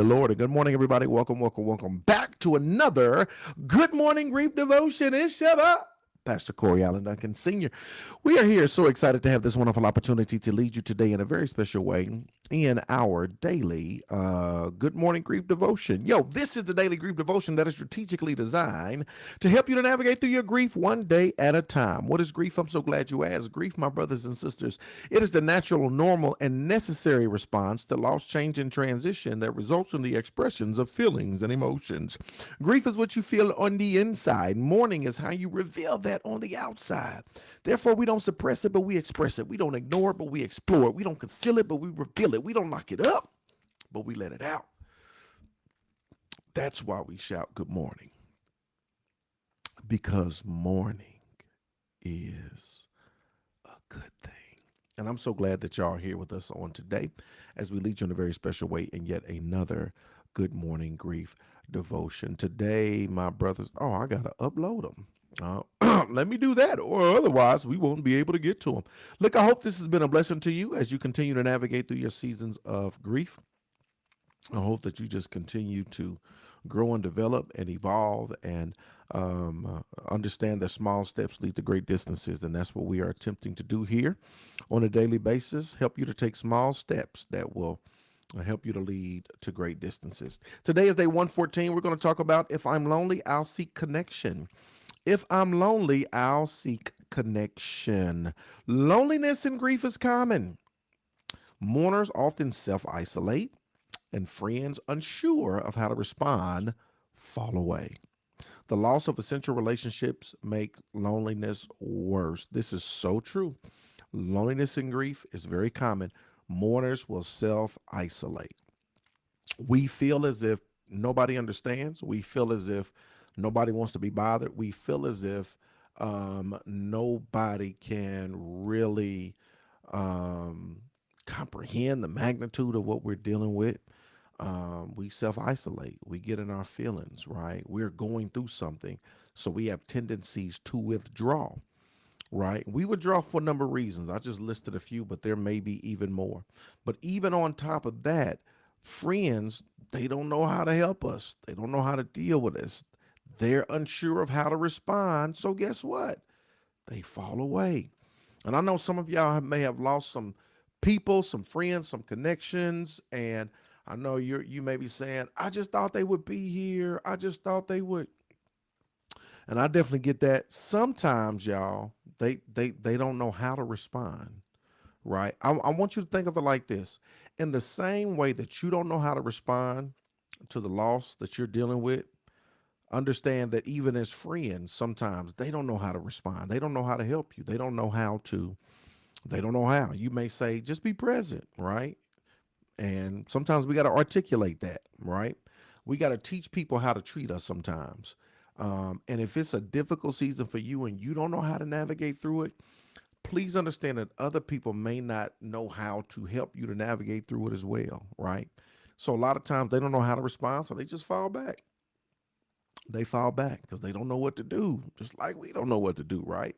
the Lord. And good morning, everybody. Welcome back to another Good Morning Grief Devotion. It's Shabbat. Pastor Corey Allen Duncan Sr. We are here so excited to have this wonderful opportunity to lead you today in a very special way in our daily Good Morning Grief Devotion. This is the daily grief devotion that is strategically designed to help you to navigate through your grief one day at a time. What is grief? I'm so glad you asked. Grief, my brothers and sisters, it is the natural, normal, and necessary response to loss, change, and transition that results in the expressions of feelings and emotions. Grief is what you feel on the inside. Mourning is how you reveal that on the outside. Therefore, we don't suppress it, but we express it. We don't ignore it, but we explore it. We don't conceal it, but we reveal it. We don't lock it up, but we let it out. That's why we shout good morning. Because mourning is a good thing. And I'm so glad that y'all are here with us on today as we lead you in a very special way in yet another Good Morning Grief Devotion. Today, my brothers, I got to upload them. Let me do that, or otherwise we won't be able to get to them. Look, I hope this has been a blessing to you as you continue to navigate through your seasons of grief. I hope that you just continue to grow and develop and evolve and understand that small steps lead to great distances. And that's what we are attempting to do here on a daily basis, help you to take small steps that will help you to lead to great distances. Today is day 114. We're going to talk about if I'm lonely, I'll seek connection. If I'm lonely, I'll seek connection. Loneliness and grief is common. Mourners often self-isolate, and friends unsure of how to respond fall away. The loss of essential relationships makes loneliness worse. This is so true. Loneliness and grief is very common. Mourners will self-isolate. We feel as if nobody understands. We feel as if nobody wants to be bothered. We feel as if nobody can really comprehend the magnitude of what we're dealing with. We self-isolate. We get in our feelings, right? We're going through something. So we have tendencies to withdraw, right? We withdraw for a number of reasons. I just listed a few, but there may be even more. But even on top of that, friends, they don't know how to help us. They don't know how to deal with us. They're unsure of how to respond. So guess what? They fall away. And I know some of y'all may have lost some people, some friends, some connections. And I know you may be saying, I just thought they would be here. I just thought they would. And I definitely get that. Sometimes, y'all, they don't know how to respond, right? I want you to think of it like this. In the same way that you don't know how to respond to the loss that you're dealing with, understand that even as friends, sometimes they don't know how to respond. They don't know how to help you. They don't know how. You may say, just be present, right? And sometimes we got to articulate that, right? We got to teach people how to treat us sometimes. And if it's a difficult season for you and you don't know how to navigate through it, please understand that other people may not know how to help you to navigate through it as well, right? So a lot of times they don't know how to respond, so they just fall back. They fall back because they don't know what to do, just like we don't know what to do, right?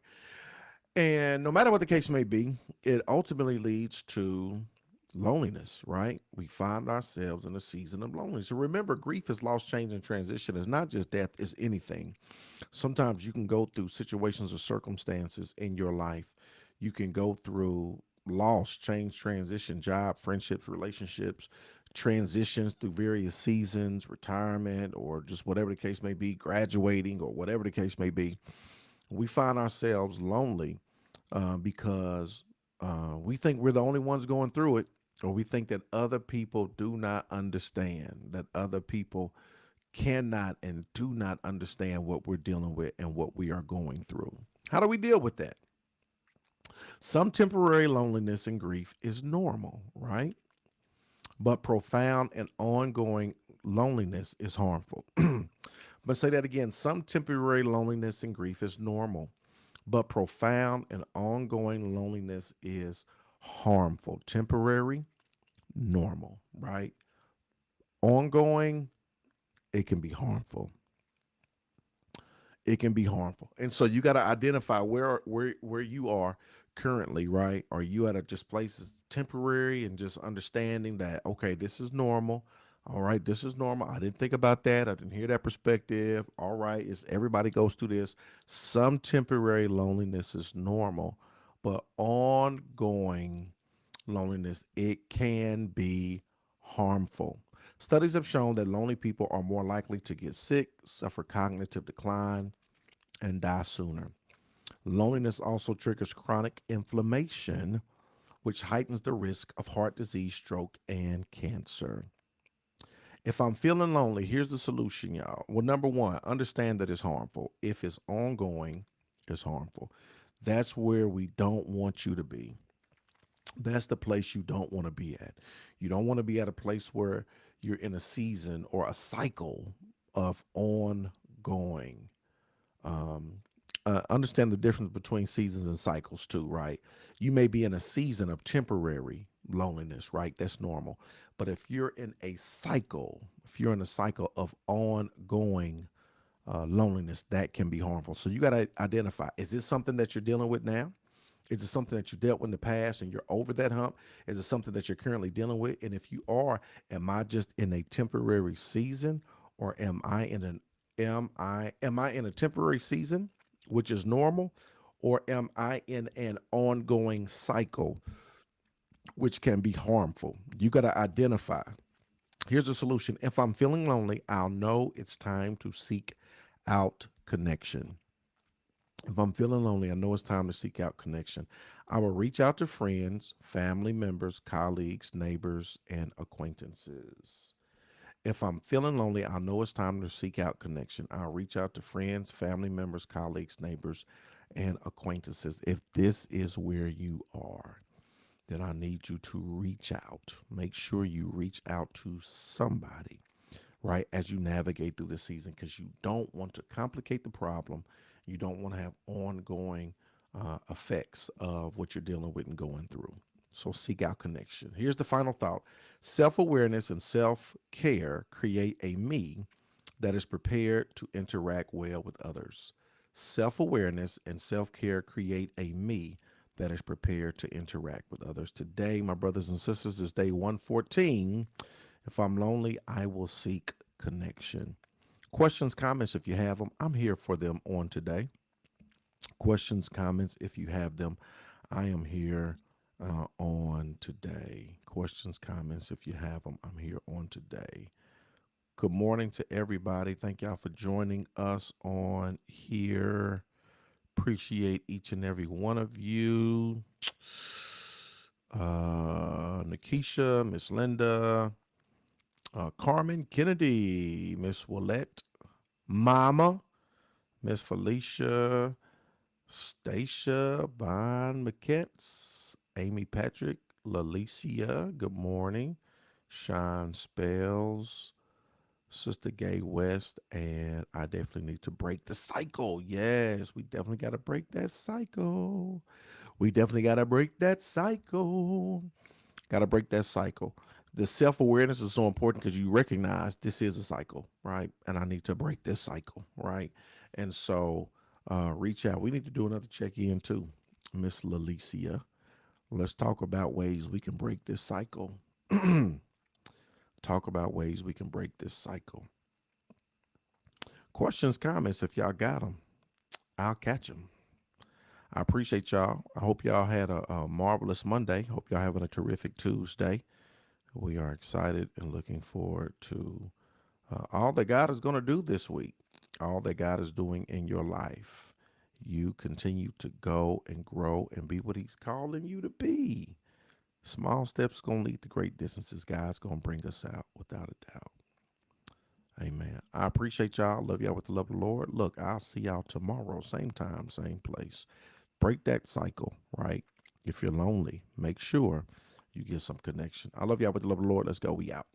And no matter what the case may be, it ultimately leads to loneliness, right? We find ourselves in a season of loneliness. So remember, grief is loss, change, and transition. It's not just death, it's anything. Sometimes you can go through situations or circumstances in your life. You can go through loss, change, transition, job, friendships, relationships, transitions through various seasons, retirement, or just whatever the case may be, graduating, or whatever the case may be. We find ourselves lonely because we think we're the only ones going through it, or we think that other people do not understand, that other people cannot and do not understand what we're dealing with and what we are going through. How do we deal with that? Some temporary loneliness and grief is normal, right? But profound and ongoing loneliness is harmful. But say that again. Some temporary loneliness and grief is normal, but profound and ongoing loneliness is harmful. Temporary, normal, right? Ongoing, it can be harmful. It can be harmful. And so you got to identify where you are currently, right? Are you at a just place that's temporary and just understanding that, okay, this is normal. All right, this is normal. I didn't think about that. I didn't hear that perspective. All right, it's everybody goes through this. Some temporary loneliness is normal, but ongoing loneliness, it can be harmful. Studies have shown that lonely people are more likely to get sick, suffer cognitive decline, and die sooner. Loneliness also triggers chronic inflammation, which heightens the risk of heart disease, stroke, and cancer. If I'm feeling lonely, here's the solution, y'all. Well, number one, understand that it's harmful. If it's ongoing, it's harmful. That's where we don't want you to be. That's the place you don't want to be at. You don't want to be at a place where you're in a season or a cycle of ongoing. Um, Understand the difference between seasons and cycles too, right? You may be in a season of temporary loneliness, right? That's normal. But if you're in a cycle of ongoing loneliness, that can be harmful. So you got to identify: is this something that you're dealing with now? Is it something that you dealt with in the past and you're over that hump? Is it something that you're currently dealing with? And if you are, am I just in a temporary season, or am I in a temporary season, which is normal, or am I in an ongoing cycle, which can be harmful? You got to identify. Here's the solution. If I'm feeling lonely, I'll know it's time to seek out connection. If I'm feeling lonely, I know it's time to seek out connection. I will reach out to friends, family members, colleagues, neighbors, and acquaintances. If I'm feeling lonely, I know it's time to seek out connection. I'll reach out to friends, family members, colleagues, neighbors, and acquaintances. If this is where you are, then I need you to reach out. Make sure you reach out to somebody, right, as you navigate through this season, because you don't want to complicate the problem. You don't want to have ongoing effects of what you're dealing with and going through. So seek out connection. Here's the final thought: self awareness and self care create a me that is prepared to interact well with others. Self awareness and self care create a me that is prepared to interact with others. Today, my brothers and sisters, is day 114. If I'm lonely, I will seek connection. Questions, comments, if you have them, I'm here for them on today. Questions, comments, if you have them, I am here on today. Questions, comments, if you have them, I'm here on today. Good morning to everybody. Thank y'all for joining us on here. Appreciate each and every one of you. Nikisha, Miss Linda, Carmen Kennedy, Miss Willette, Mama, Miss Felicia, Stacia, Vaughn McKetts, Amy Patrick, Lalicia, good morning. Sean Spells, Sister Gay West, and I definitely need to break the cycle. Yes, we definitely got to break that cycle. We definitely got to break that cycle. Got to break that cycle. The self awareness is so important because you recognize this is a cycle, right? And I need to break this cycle, right? And so reach out. We need to do another check in too, Miss Lalicia. Let's talk about ways we can break this cycle. Talk about ways we can break this cycle. Questions, comments, if y'all got them, I'll catch them. I appreciate y'all. I hope y'all had a marvelous Monday. Hope y'all having a terrific Tuesday. We are excited and looking forward to all that God is going to do this week, all that God is doing in your life. You continue to go and grow and be what He's calling you to be. Small steps going to lead to great distances. God's going to bring us out without a doubt. Amen. I appreciate y'all. Love y'all with the love of the Lord. Look, I'll see y'all tomorrow, same time, same place. Break that cycle, right? If you're lonely, make sure you get some connection. I love y'all with the love of the Lord. Let's go. We out.